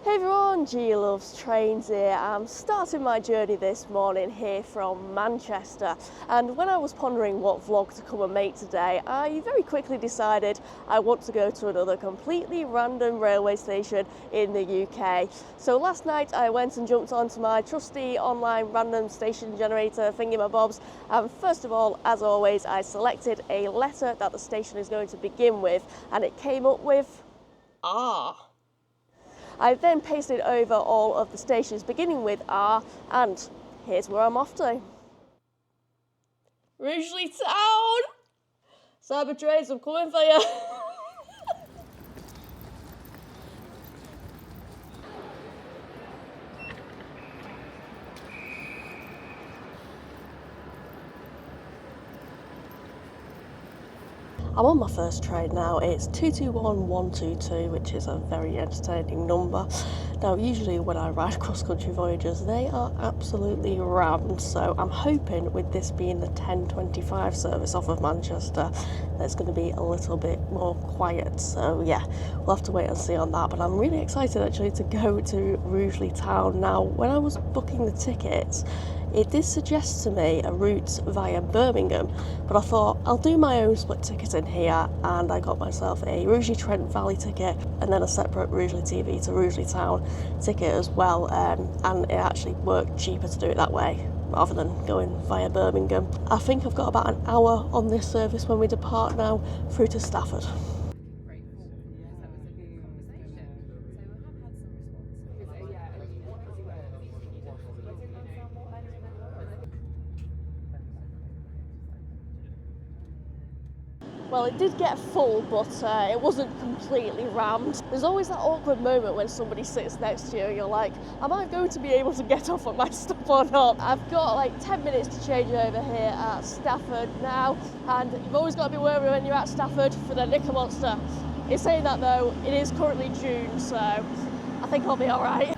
Hey everyone, G loves trains here. I'm starting my journey this morning here from Manchester, and when I was pondering what vlog to come and make today, I very quickly decided I want to go to another completely random railway station in the UK. So last night I went and jumped onto my trusty online random station generator thingamabobs, and first of all, as always, I selected a letter that the station is going to begin with, and it came up with R. I then pasted over all of the stations beginning with R, and here's where I'm off to. Rugeley Town! Cyber Trades, I'm coming for you. I'm on my first train now. It's 221122, which is a very entertaining number. Now, usually when I ride cross-country voyages, they are absolutely rammed, so I'm hoping with this being the 10:25 service off of Manchester, there's going to be a little bit more quiet. So yeah, we'll have to wait and see on that, but I'm really excited actually to go to Rugeley Town. Now, when I was booking the tickets, it did suggest to me a route via Birmingham, but I thought I'll do my own split ticket in here, and I got myself a Rugeley Trent Valley ticket and then a separate Rugeley TV to Rugeley Town ticket as well, and it actually worked cheaper to do it that way rather than going via Birmingham. I think I've got about an hour on this service when we depart now through to Stafford. Well, it did get full, but it wasn't completely rammed. There's always that awkward moment when somebody sits next to you and you're like, am I going to be able to get off at my stop or not? I've got like 10 minutes to change over here at Stafford now, and you've always got to be wary when you're at Stafford for the Knicker Monster. In saying that though, it is currently June, so I think I'll be alright.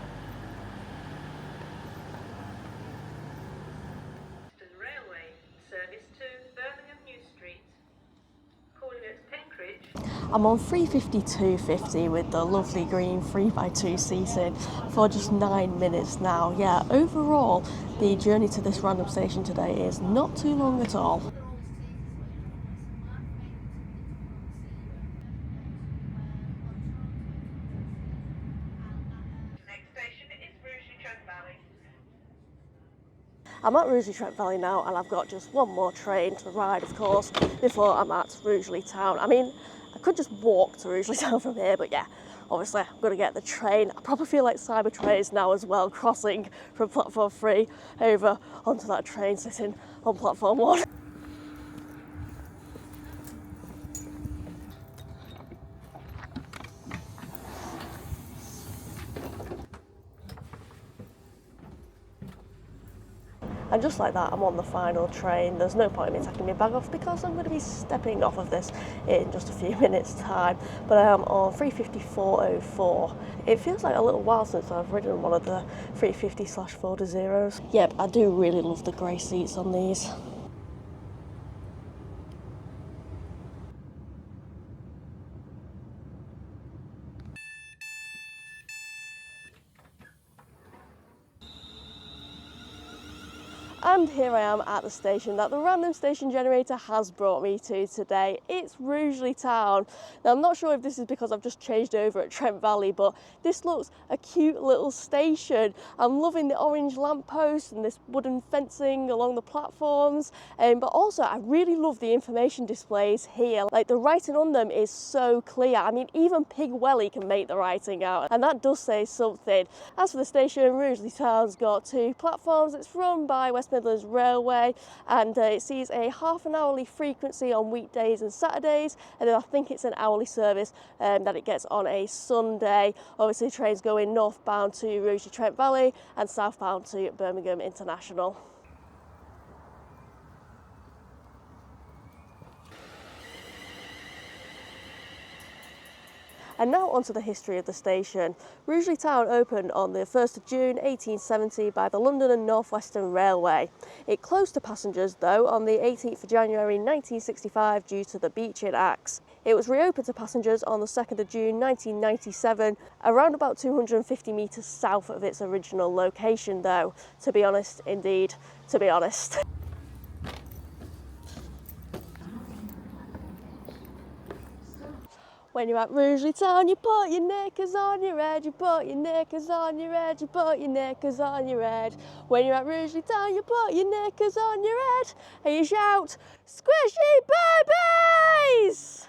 I'm on 352.50 with the lovely green 3x2 seating for just 9 minutes now. Yeah, overall, the journey to this random station today is not too long at all. Next station is Rugeley Trent Valley. I'm at Rugeley Trent Valley now, and I've got just one more train to ride, of course, before I'm at Rugeley Town. I mean, I could just walk to Rugeley Town from here, but yeah, obviously I'm going to get the train. I probably feel like Cyber Trays now as well, crossing from platform 3 over onto that train sitting on platform 1. And just like that, I'm on the final train. There's no point in me taking my bag off because I'm going to be stepping off of this in just a few minutes' time. But I am on 354.04. It feels like a little while since I've ridden one of the 350/4-0s. Yep, I do really love the grey seats on these. And here I am at the station that the random station generator has brought me to today. It's Rugeley Town. Now, I'm not sure if this is because I've just changed over at Trent Valley, but this looks a cute little station. I'm loving the orange lampposts and this wooden fencing along the platforms, but also I really love the information displays here. Like, the writing on them is so clear. I mean, even Pig Welly can make the writing out, and that does say something. As for the station, Rugeley Town's got 2 platforms. It's run by West Midlands Railway, and it sees a half an hourly frequency on weekdays and Saturdays, and then I think it's an hourly service that it gets on a Sunday. Obviously, trains going northbound to Rugeley Trent Valley and southbound to Birmingham International. And now onto the history of the station. Rugeley Town opened on the 1st of June 1870 by the London and North Western Railway. It closed to passengers though on the 18th of January 1965 due to the Beeching Acts. It was reopened to passengers on the 2nd of June 1997, around about 250 metres south of its original location though, to be honest, indeed, to be honest. When you're at Rugeley Town, you put your knickers on your head, you put your knickers on your head, you put your knickers on your head. When you're at Rugeley Town, you put your knickers on your head, and you shout, "Squishy babies!"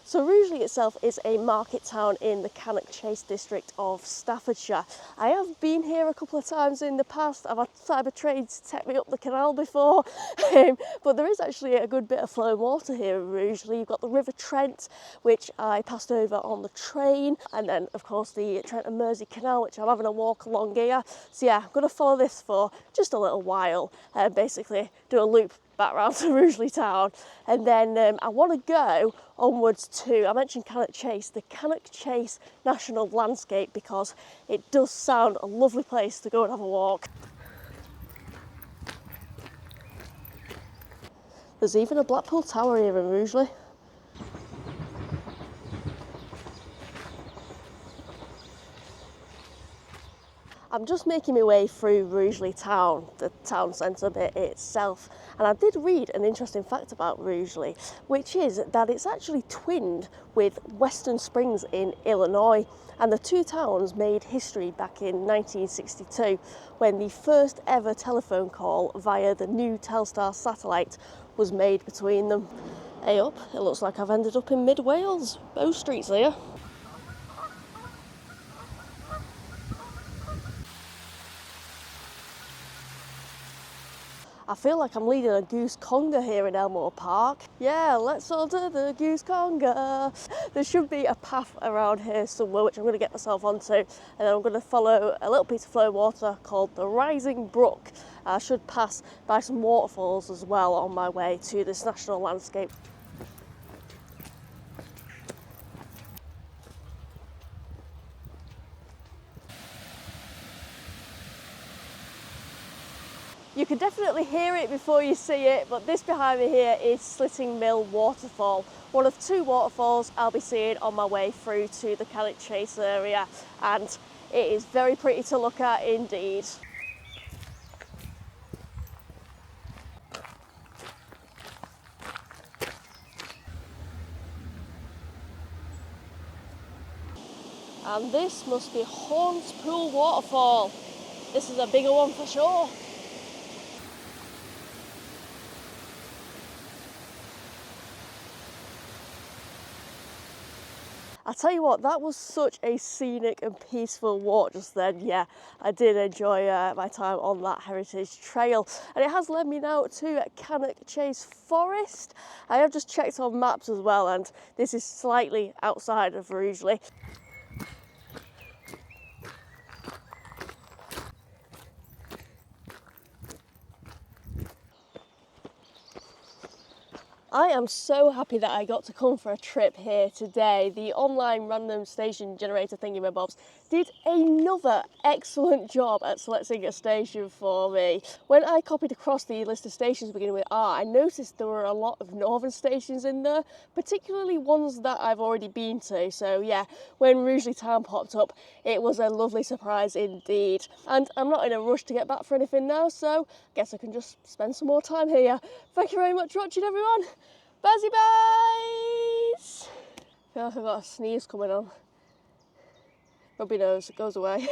So Rugeley itself is a market town in the Maconachie district of Staffordshire. I have been here a couple of times in the past. I've had cyber trades take me up the canal before, but there is actually a good bit of flowing water here in Rugeley. You've got the River Trent, which I passed over on the train, and then of course the Trent and Mersey Canal, which I'm having a walk along here. So yeah, I'm going to follow this for just a little while, basically do a loop back round to Rugeley Town, and then I want to go onwards to, I mentioned Maconachie, the Maconachie National Landscape, because it does sound a lovely place to go and have a walk. There's even a Blackpool Tower here in Rugeley. I'm just making my way through Rugeley Town, the town centre bit itself, and I did read an interesting fact about Rugeley, which is that it's actually twinned with Western Springs in Illinois, and the two towns made history back in 1962 when the first ever telephone call via the new Telstar satellite was made between them. Hey up, it looks like I've ended up in mid-Wales. Bow Street's here. I feel like I'm leading a goose conga here in Elmore Park. Yeah, let's all do the goose conga. There should be a path around here somewhere which I'm going to get myself onto, and then I'm going to follow a little piece of flowing water called the Rising Brook. I should pass by some waterfalls as well on my way to this national landscape. You can definitely hear it before you see it, but this behind me here is Slitting Mill Waterfall, one of two waterfalls I'll be seeing on my way through to the Maconachie area, and it is very pretty to look at indeed. And this must be Horton's Poole Waterfall. This is a bigger one for sure. I tell you what, that was such a scenic and peaceful walk just then. Yeah, I did enjoy my time on that heritage trail, and it has led me now to Maconachie Forest. I have just checked on maps as well, and this is slightly outside of Rugeley. I am so happy that I got to come for a trip here today. The online random station generator thingy-mabobs did another excellent job at selecting a station for me. When I copied across the list of stations beginning with R, I noticed there were a lot of northern stations in there, particularly ones that I've already been to. So yeah, when Rugeley Town popped up, it was a lovely surprise indeed. And I'm not in a rush to get back for anything now, so I guess I can just spend some more time here. Thank you very much for watching, everyone. Buzzy bites! I feel like I've got a sneeze coming on. Rub your nose, it goes away.